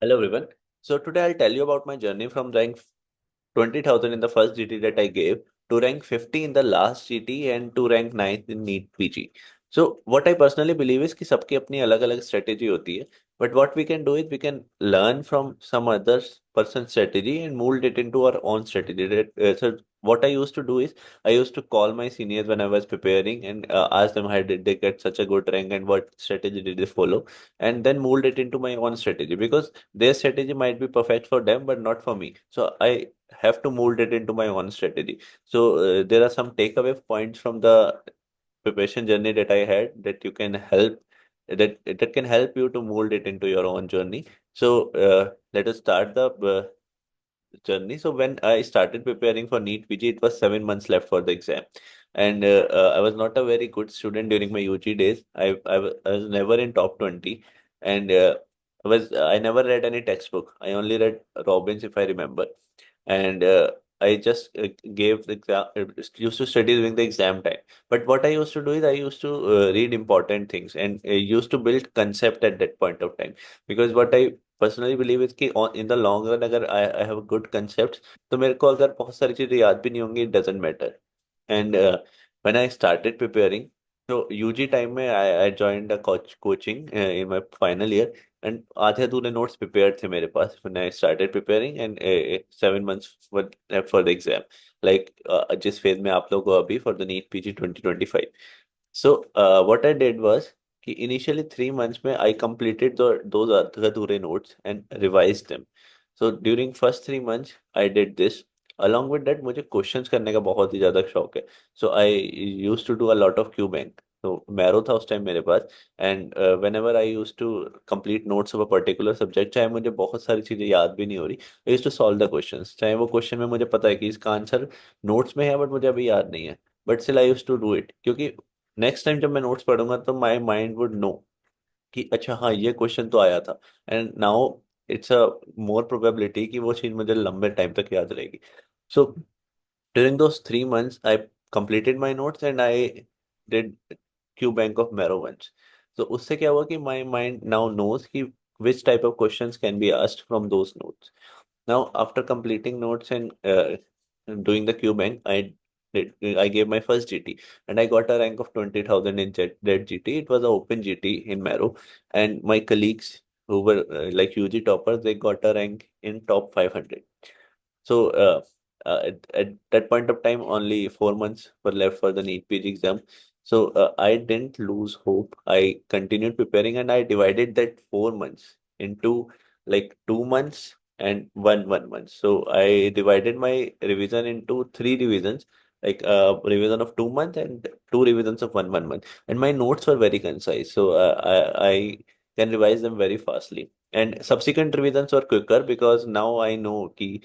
Hello everyone. So today I'll tell you about my journey from rank 20,000 in the first GT that I gave to rank 50 in the last GT and to rank 9th in NEET PG. So what I personally believe is कि सबकी अपनी अलग-अलग strategy होती है. But what we can do is we can learn from some other person's strategy and mold it into our own strategy. So what I used to do is I used to call my seniors when I was preparing and ask them how did they get such a good rank and what strategy did they follow, and then mold it into my own strategy because their strategy might be perfect for them but not for me. So I have to mold it into my own strategy. So there are some takeaway points from the preparation journey that I had that you can help that can help you to mold it into your own journey. So let us start the journey. So when I started preparing for NEET PG, it was 7 months left for the exam, and I was not a very good student during my UG days. I was never in top 20, and I never read any textbook. I only read Robbins if I remember, and I just gave the exam, used to study during the exam time. But what I used to do is I used to read important things and used to build concept at that point of time. Because what I personally believe is कि in the long run अगर I have good concepts तो मेरे को अगर बहुत सारी चीजें याद भी नहीं होंगी, it doesn't matter. And when I started preparing, so UG time में I joined a coaching in my final year, and आधे अधूरे notes prepared थे मेरे पास when I started preparing, and 7 months were left for the exam. Like जिस phase में आप लोग हो अभी for the NEET PG 2025. So what I did was कि initially 3 months में I completed those आधे अधूरे notes and revised them. So during first 3 months I did this. Along with that मुझे क्वेश्चंस करने का बहुत ही ज्यादा शौक है. So I used to do a lot of Q bank. तो मैरो था उस टाइम मेरे पास, and whenever I use to complete notes of a particular subject, चाहे मुझे बहुत सारी चीजें याद भी नहीं हो रही, I use to solve the questions. चाहे वो क्वेश्चन में मुझे पता है कि इसका आंसर नोट्स में है बट मुझे अभी याद नहीं है, but still I use to do it, क्योंकि नेक्स्ट टाइम जब मैं नोट्स पढ़ूंगा तो माई माइंड वुड नो कि अच्छा हाँ ये क्वेश्चन तो आया था. And now it's a more probability कि वो चीज मुझे लंबे टाइम तक याद रहेगी. सो during those 3 months, I completed my notes and I did Q Bank of Marrow once. So उससे क्या हुआ कि my mind now knows कि which type of questions can be asked from those notes. Now, after completing notes and doing the Q Bank, I gave my first GT and I got a rank of 20,000 in that GT. It was an open GT in Marrow, and my colleagues who were like UG toppers, they got a rank in top 500. So at that point of time, only 4 months were left for the NEET PG exam. So I didn't lose hope. I continued preparing and I divided that 4 months into like 2 months and one month. So I divided my revision into three revisions, like revision of 2 months and two revisions of one month. And my notes were very concise, so I can revise them very fastly. And subsequent revisions were quicker because now I know कि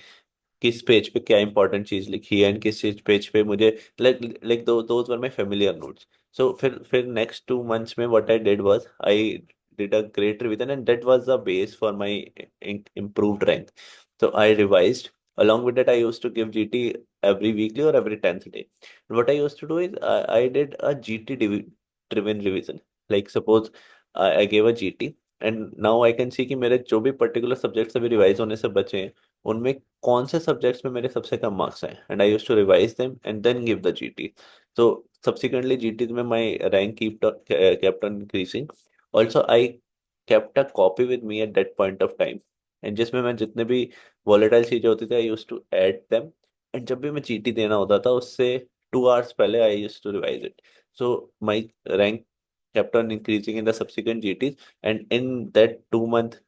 किस page पे क्या important चीज लिखी है and किस चीज page पे मुझे like those were my familiar notes. So फिर नेक्स्ट 2 months में what I did was I did a great revision, and that was the base for my improved rank. So I revised. Along with that, I used to give GT every weekly or every 10th day. And what I used to do is I did a GT driven revision. Like suppose I gave a GT and now I can see कि मेरे जो भी particular subjects अभी revise होने से बचे हैं उनमें कौन से सब्जेक्ट्स में मेरे सबसे कम मार्क्स हैं, and I use to revise them and then give the GT. So subsequently GT में my rank kept on increasing. Also I kept a copy with me at that point of time, and जिसमें मैं जितने भी volatile चीजें होती थी I used to add them, and जब भी मैं GT देना होता था उससे 2 hours पहले I used to revise it. So my rank kept on increasing in the subsequent GTs, and in that 2 month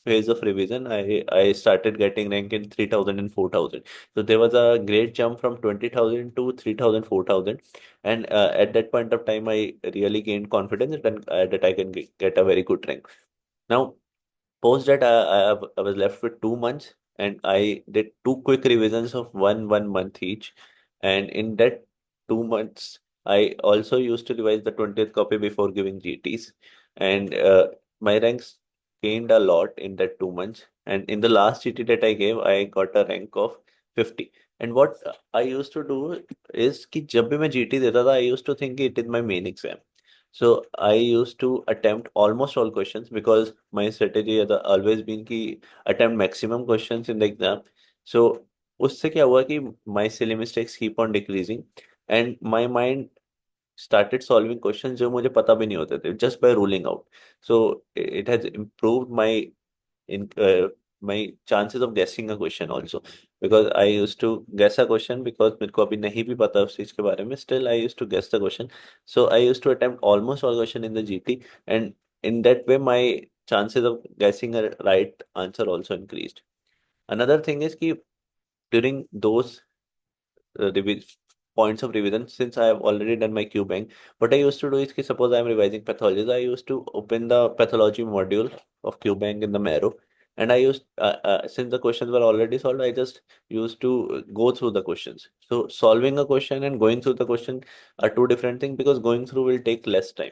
phase of revision, I started getting rank in 3,000 and 4,000. So there was a great jump from 20,000 to 3,000, 4,000. And at that point of time, I really gained confidence that I can get a very good rank. Now, post that, I was left with 2 months and I did two quick revisions of one month each. And in that 2 months, I also used to revise the 20th copy before giving GTs. And my ranks gained a lot in that 2 months. And in the last GT that I gave, I got a rank of 50. And what I used to do is कि जब भी मैं GT देता था, I used to think it is my main exam. So I used to attempt almost all questions because my strategy has always been कि attempt maximum questions in the exam. So उससे क्या हुआ कि my silly mistakes keep on decreasing and my mind started solving questions जो मुझे पता भी नहीं होते थे just by ruling out. So it has improved in my chances of guessing a question also because I used to guess a question because मेरे को अभी नहीं भी पता उस चीज के बारे में still I used to guess the question. So I used to attempt almost all question in the GT and in that way my chances of guessing a right answer also increased. Another thing is कि during those points of revision since I have already done my Q bank. What I used to do is कि suppose I am revising pathology, I used to open the pathology module of Q bank in the Marrow, and I used since the questions were already solved, I just used to go through the questions. So solving a question and going through the question are two different things because going through will take less time.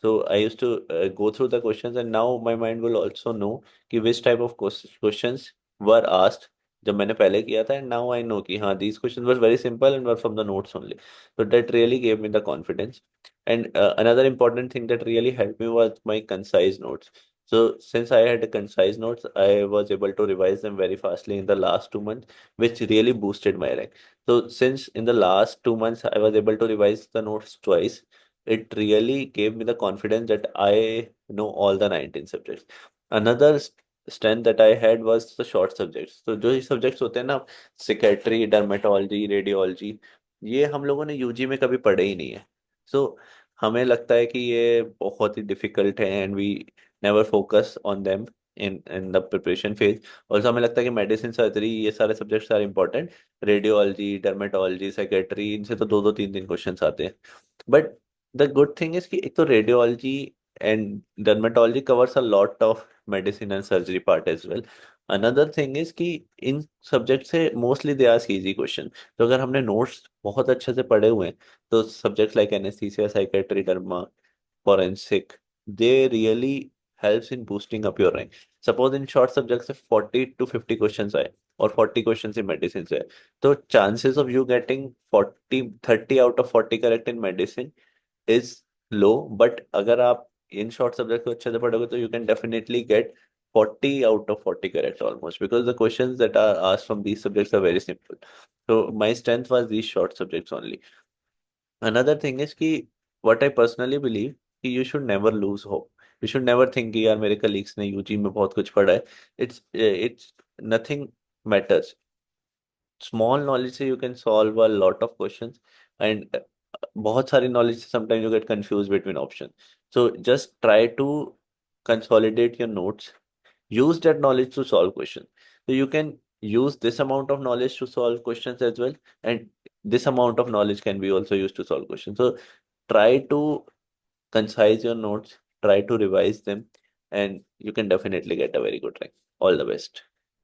So I used to go through the questions, and now my mind will also know कि which type of questions were asked जब मैंने पहले किया था and now I know कि हाँ these questions were very simple and were from the notes only so that really gave me the confidence and another important thing that really helped me was my concise notes. So since I had concise notes I was able to revise them very fastly in the last 2 months which really boosted my rank. So since in the last 2 months I was able to revise the notes twice, it really gave me the confidence that I know all the 19 subjects. Another strength that I had was the short subjects. तो जो ये subjects होते हैं ना, psychiatry, dermatology, radiology, ये हम लोगों ने यूजी में कभी पढ़े ही नहीं है. So हमें लगता है कि ये बहुत ही difficult है and we never focus on them in the preparation phase. Also हमें लगता है कि medicine, surgery ये सारे subjects are important. Radiology, dermatology, psychiatry इनसे तो दो दो तीन तीन questions आते हैं. But the good thing is कि एक तो radiology and dermatology covers a lot of medicine and surgery part as well. Another thing is कि इन सब्जेक्ट से mostly they ask easy question. तो अगर हमने नोट्स बहुत अच्छे से पढ़े हुए हैं तो subject like anaesthesia, psychiatry, derma, forensic, they really helps in boosting up your rank. Suppose in short subjects से 40 to 50 questions आए और 40 questions in medicine से आए, तो chances of you getting 30 out of 40 correct in medicine is low. But अगर आप in short subject को अच्छे से पढ़ोगे तो you can definitely get 40 out of 40 correct almost because the questions that are asked from these subjects are very simple. So my strength was these short subjects only. Another thing is कि what I personally believe कि you should never lose hope. You should never think कि यार मेरे colleagues ने UG में बहुत कुछ पढ़ा है. It's nothing matters. Small knowledge से you can solve a lot of questions and बहुत सारी knowledge से sometimes you get confused between options. So just try to consolidate your notes. Use that knowledge to solve questions. So you can use this amount of knowledge to solve questions as well, and this amount of knowledge can be also used to solve questions. So try to concise your notes, try to revise them, and you can definitely get a very good rank. All the best.